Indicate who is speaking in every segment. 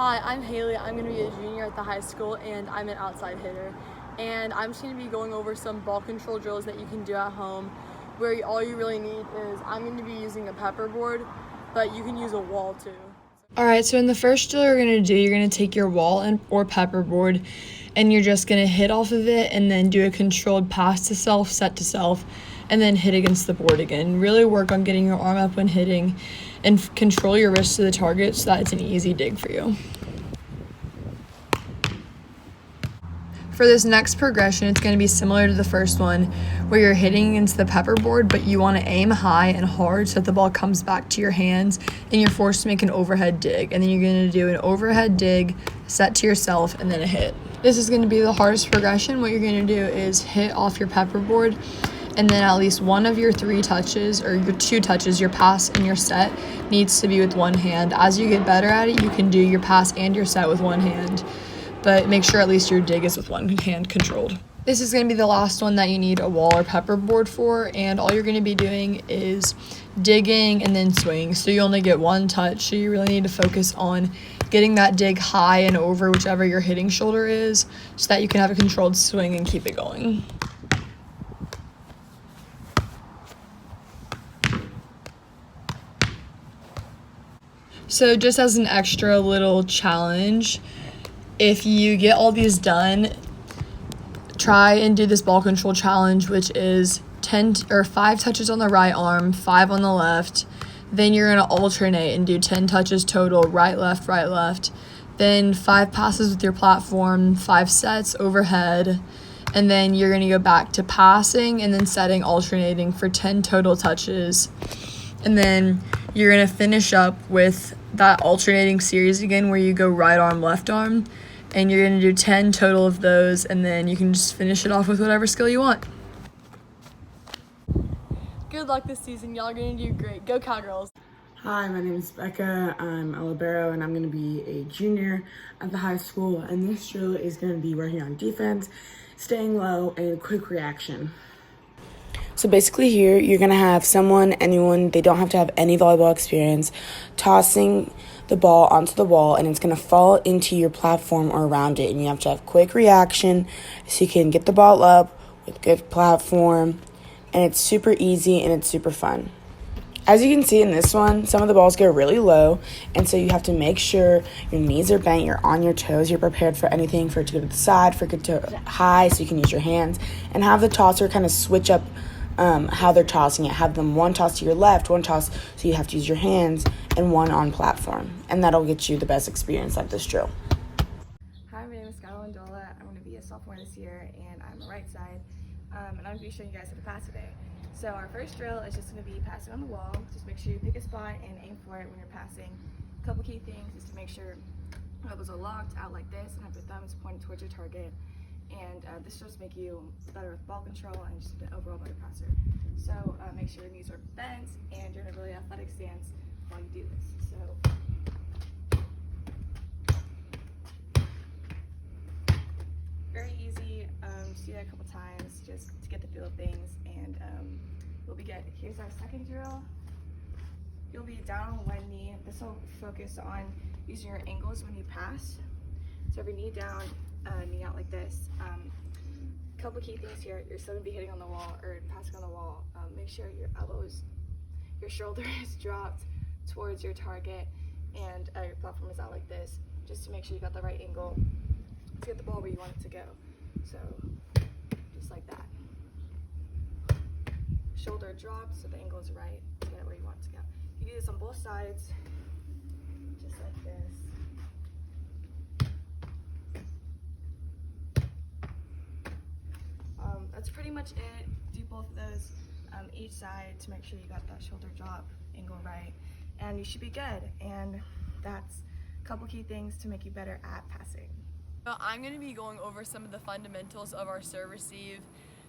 Speaker 1: Hi, I'm Haley. I'm going to be a junior at the high school, and I'm an outside hitter. And I'm just going to be going over some ball control drills that you can do at home, where all you really need is, I'm going to be using a pepper board, but you can use a wall too.
Speaker 2: Alright, so in the first drill you're going to do, you're going to take your wall or pepper board, and you're just going to hit off of it and then do a controlled pass to self, set to self, and then hit against the board again. Really work on getting your arm up when hitting and control your wrist to the target so that it's an easy dig for you. For this next progression, it's going to be similar to the first one, where you're hitting against the pepper board, but you want to aim high and hard so that the ball comes back to your hands and you're forced to make an overhead dig. And then you're going to do an overhead dig, set to yourself, and then a hit. This is going to be the hardest progression. What you're going to do is hit off your pepper board, and then at least one of your 3 touches, or your 2 touches, your pass and your set, needs to be with one hand. As you get better at it, you can do your pass and your set with one hand, but make sure at least your dig is with one hand controlled. This is going to be the last one that you need a wall or pepper board for, and all you're going to be doing is digging and then swinging. So you only get one touch, so you really need to focus on getting that dig high and over whichever your hitting shoulder is so that you can have a controlled swing and keep it going. So just as an extra little challenge, if you get all these done, try and do this ball control challenge, which is 5 touches on the right arm, 5 on the left. Then you're going to alternate and do 10 touches total, right, left. Then 5 passes with your platform, 5 sets overhead. And then you're going to go back to passing and then setting, alternating for 10 total touches. And then you're going to finish up with that alternating series again, where you go right arm, left arm. And you're going to do 10 total of those, and then you can just finish it off with whatever skill you want.
Speaker 1: Good luck this season. Y'all are going to do great. Go Cowgirls.
Speaker 3: Hi, my name is Becca. I'm a libero, and I'm going to be a junior at the high school. And this drill is going to be working on defense, staying low, and quick reaction. So basically here, you're going to have anyone, they don't have to have any volleyball experience, tossing the ball onto the wall, and it's going to fall into your platform or around it. And you have to have quick reaction so you can get the ball up with good platform. And it's super easy and it's super fun. As you can see in this one, some of the balls go really low, and so you have to make sure your knees are bent, you're on your toes, you're prepared for anything, for it to go to the side, for it to go high so you can use your hands, and have the tosser kind of switch up how they're tossing it. Have them one toss to your left, one toss so you have to use your hands, and one on platform. And that'll get you the best experience at this drill.
Speaker 4: Hi, my name is Skylar Dola. I'm going to be a sophomore this year, and I'm the right side. And I'm going to be showing you guys how to pass today. So our first drill is just going to be passing on the wall. Just make sure you pick a spot and aim for it when you're passing. A couple key things is to make sure your elbows are locked out like this and have your thumbs pointed towards your target. And this just make you better with ball control and just an overall better passer. So make sure your knees are bent and you're in a really athletic stance while you do this. So very easy. Just do that a couple times just to get the feel of things, and we'll be good. Here's our second drill. You'll be down on one knee. This will focus on using your ankles when you pass. So every knee down, knee out like this. Couple key things here. You're still gonna be hitting on the wall or passing on the wall. Make sure your shoulder is dropped towards your target, and your platform is out like this, just to make sure you got the right angle to get the ball where you want it to go. So just like that. Shoulder dropped so the angle is right to get it where you want it to go. You do this on both sides, just like this. That's pretty much it. Do both of those each side to make sure you got that shoulder drop angle right, and you should be good. And that's a couple key things to make you better at passing.
Speaker 1: So I'm going to be going over some of the fundamentals of our serve receive.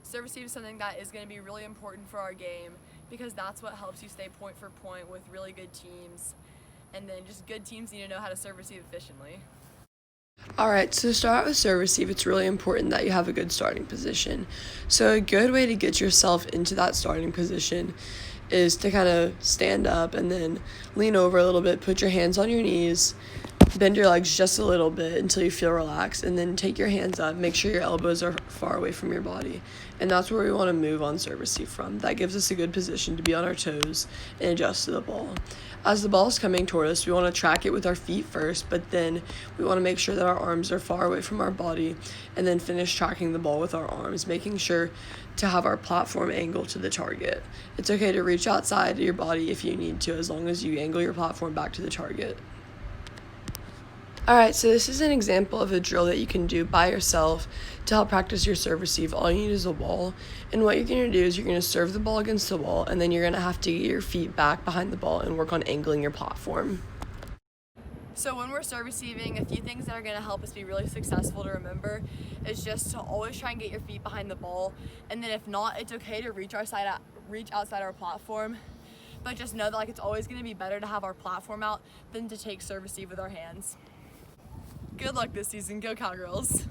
Speaker 1: Serve receive is something that is going to be really important for our game, because that's what helps you stay point for point with really good teams. And then just good teams need to know how to serve receive efficiently.
Speaker 2: Alright, so to start with serve receive, it's really important that you have a good starting position. So a good way to get yourself into that starting position is to kind of stand up and then lean over a little bit, put your hands on your knees,
Speaker 5: Bend your legs just a little bit until you feel relaxed, and then take your hands up. Make sure your elbows are far away from your body. And that's where we want to move on serve receive from. That gives us a good position to be on our toes and adjust to the ball. As the ball is coming toward us, we want to track it with our feet first, but then we want to make sure that our arms are far away from our body, and then finish tracking the ball with our arms, making sure to have our platform angle to the target. It's okay to reach outside your body if you need to, as long as you angle your platform back to the target. Alright, so this is an example of a drill that you can do by yourself to help practice your serve receive. All you need is a ball, and what you're going to do is you're going to serve the ball against the wall, and then you're going to have to get your feet back behind the ball and work on angling your platform.
Speaker 1: So when we're serve receiving, a few things that are going to help us be really successful to remember is just to always try and get your feet behind the ball, and then if not, it's okay to reach outside our platform, but just know that it's always going to be better to have our platform out than to take serve receive with our hands. Good luck this season. Go Cowgirls.